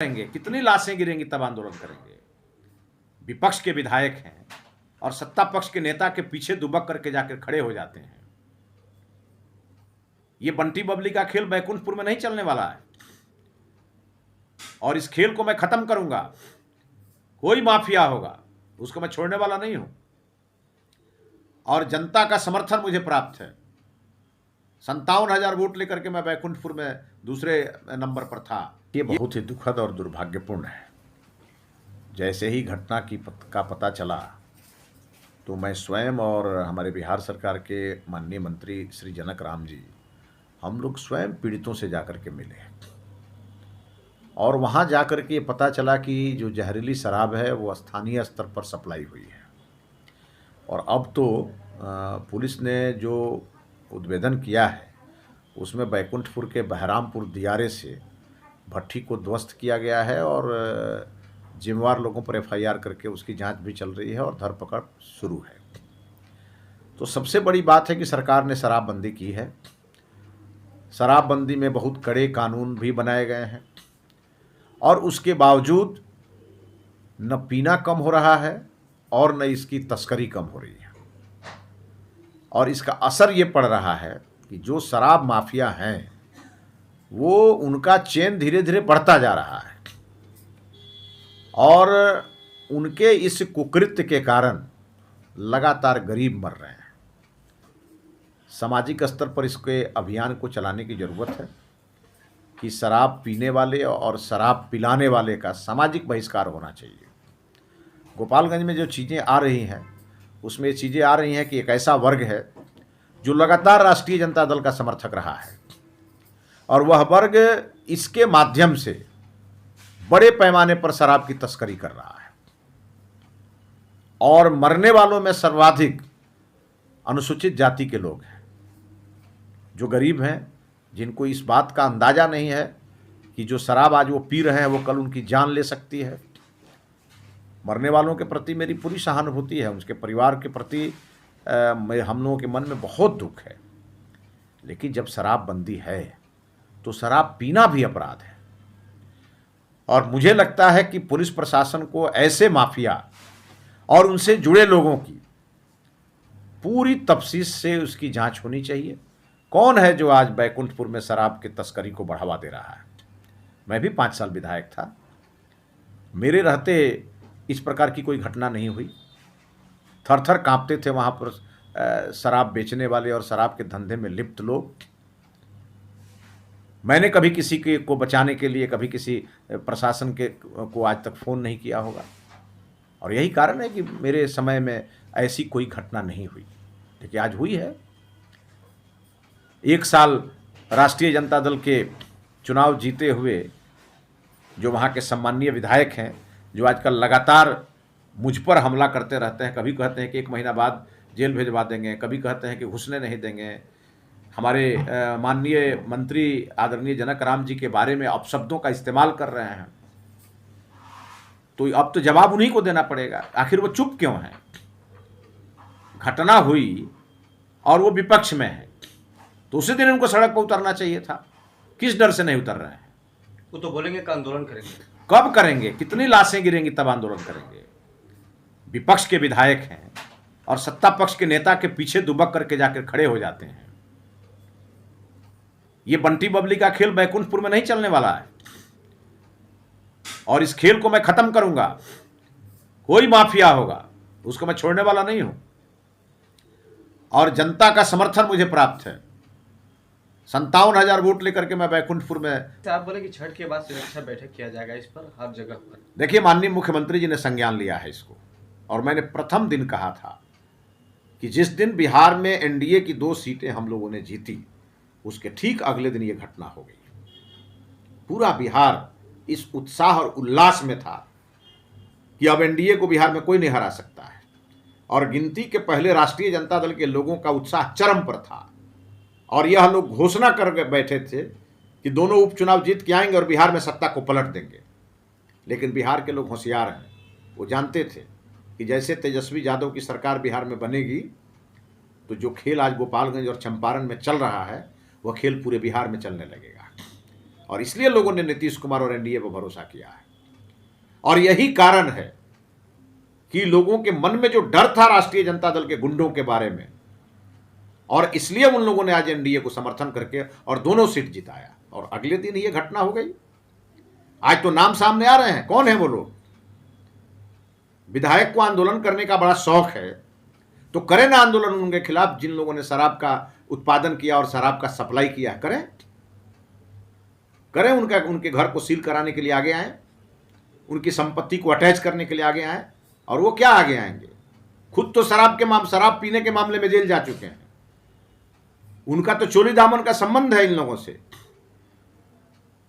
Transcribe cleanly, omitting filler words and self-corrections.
करेंगे, कितनी लाशें गिरेंगी तब आंदोलन करेंगे। विपक्ष के विधायक हैं और सत्ता पक्ष के नेता के पीछे दुबक करके जाकर खड़े हो जाते हैं। ये बंटी बबली का खेल बैकुंठपुर में नहीं चलने वाला है और इस खेल को मैं खत्म करूंगा। कोई माफिया होगा उसको मैं छोड़ने वाला नहीं हूं और जनता का समर्थन मुझे प्राप्त है। 57,000 वोट लेकर के मैं बैकुंठपुर में दूसरे नंबर पर था। ये बहुत ही दुखद और दुर्भाग्यपूर्ण है। जैसे ही घटना का पता चला तो मैं स्वयं और हमारे बिहार सरकार के माननीय मंत्री श्री जनक राम जी, हम लोग स्वयं पीड़ितों से जाकर के मिले और वहाँ जाकर के पता चला कि जो जहरीली शराब है वो स्थानीय स्तर पर सप्लाई हुई है और अब तो पुलिस ने जो उद्भेदन किया है उसमें बैकुंठपुर के बहरामपुर दियारे से भट्ठी को ध्वस्त किया गया है और जिम्मेवार लोगों पर एफआईआर करके उसकी जांच भी चल रही है और धरपकड़ शुरू है। तो सबसे बड़ी बात है कि सरकार ने शराबबंदी की है। शराबबंदी में बहुत कड़े कानून भी बनाए गए हैं और उसके बावजूद न पीना कम हो रहा है और न इसकी तस्करी कम हो रही है और इसका असर ये पड़ रहा है कि जो शराब माफिया हैं वो उनका चेन धीरे धीरे बढ़ता जा रहा है और उनके इस कुकृत्य के कारण लगातार गरीब मर रहे हैं। सामाजिक स्तर पर इसके अभियान को चलाने की ज़रूरत है कि शराब पीने वाले और शराब पिलाने वाले का सामाजिक बहिष्कार होना चाहिए। गोपालगंज में जो चीज़ें आ रही हैं उसमें चीज़ें आ रही हैं कि एक ऐसा वर्ग है जो लगातार राष्ट्रीय जनता दल का समर्थक रहा है और वह वर्ग इसके माध्यम से बड़े पैमाने पर शराब की तस्करी कर रहा है और मरने वालों में सर्वाधिक अनुसूचित जाति के लोग हैं, जो गरीब हैं, जिनको इस बात का अंदाज़ा नहीं है कि जो शराब आज वो पी रहे हैं वो कल उनकी जान ले सकती है। मरने वालों के प्रति मेरी पूरी सहानुभूति है, उनके परिवार के प्रति हम लोगों के मन में बहुत दुख है, लेकिन जब शराबबंदी है तो शराब पीना भी अपराध है और मुझे लगता है कि पुलिस प्रशासन को ऐसे माफिया और उनसे जुड़े लोगों की पूरी तफ्तीश से उसकी जांच होनी चाहिए। कौन है जो आज बैकुंठपुर में शराब की तस्करी को बढ़ावा दे रहा है? मैं भी 5 साल विधायक था, मेरे रहते इस प्रकार की कोई घटना नहीं हुई। थर थर कांपते थे वहाँ पर शराब बेचने वाले और शराब के धंधे में लिप्त लोग। मैंने कभी किसी के को बचाने के लिए कभी किसी प्रशासन के को आज तक फ़ोन नहीं किया होगा और यही कारण है कि मेरे समय में ऐसी कोई घटना नहीं हुई, लेकिन आज हुई है। 1 साल राष्ट्रीय जनता दल के चुनाव जीते हुए जो वहाँ के सम्माननीय विधायक हैं, जो आजकल लगातार मुझ पर हमला करते रहते हैं, कभी कहते हैं कि 1 महीना बाद जेल भिजवा देंगे, कभी कहते हैं कि घुसने नहीं देंगे। हमारे माननीय मंत्री आदरणीय जनक राम जी के बारे में अपशब्दों का इस्तेमाल कर रहे हैं, तो अब तो जवाब उन्हीं को देना पड़ेगा। आखिर वो चुप क्यों हैं? घटना हुई और वो विपक्ष में है तो उसी दिन उनको सड़क पर उतरना चाहिए था। किस डर से नहीं उतर रहे हैं? वो तो बोलेंगे कि आंदोलन करेंगे। कब करेंगे? कितनी लाशें गिरेंगी तब आंदोलन करेंगे। विपक्ष के विधायक हैं और सत्ता पक्ष के नेता के पीछे दुबक करके जाकर खड़े हो जाते हैं। ये बंटी बबली का खेल बैकुंठपुर में नहीं चलने वाला है और इस खेल को मैं खत्म करूंगा। कोई माफिया होगा उसको मैं छोड़ने वाला नहीं हूं और जनता का समर्थन मुझे प्राप्त है। 57,000 वोट लेकर के मैं बैकुंठपुर में। आप बोले कि छठ के बाद सुरक्षा बैठक किया जाएगा इस पर हर जगह पर। देखिए, माननीय मुख्यमंत्री जी ने संज्ञान लिया है इसको और मैंने प्रथम दिन कहा था कि जिस दिन बिहार में एनडीए की 2 सीटें हम लोगों ने जीती उसके ठीक अगले दिन ये घटना हो गई। पूरा बिहार इस उत्साह और उल्लास में था कि अब एनडीए को बिहार में कोई नहीं हरा सकता है और गिनती के पहले राष्ट्रीय जनता दल के लोगों का उत्साह चरम पर था और यह लोग घोषणा कर बैठे थे कि दोनों उपचुनाव जीत के आएंगे और बिहार में सत्ता को पलट देंगे। लेकिन बिहार के लोग होशियार हैं, वो जानते थे कि जैसे तेजस्वी यादव की सरकार बिहार में बनेगी तो जो खेल आज गोपालगंज और चंपारण में चल रहा है वह खेल पूरे बिहार में चलने लगेगा। और इसलिए लोगों ने नीतीश कुमार और एनडीए पर भरोसा किया है। और यही कारण है कि लोगों के मन में जो डर था राष्ट्रीय जनता दल के गुंडों के बारे में, और इसलिए उन लोगों ने आज एनडीए को समर्थन करके और दोनों सीट जिताया, और अगले दिन ये घटना हो गई। आज तो नाम सामने आ रहे हैं, कौन है वो लोग। विधायक को आंदोलन करने का बड़ा शौक है तो करें ना आंदोलन उनके खिलाफ, जिन लोगों ने शराब का उत्पादन किया और शराब का सप्लाई किया, करें उनके घर को सील कराने के लिए आगे आए, उनकी संपत्ति को अटैच करने के लिए आगे आए। और वो क्या आगे आएंगे, खुद तो शराब पीने के मामले में जेल जा चुके हैं। उनका तो चोरी दामन का संबंध है इन लोगों से।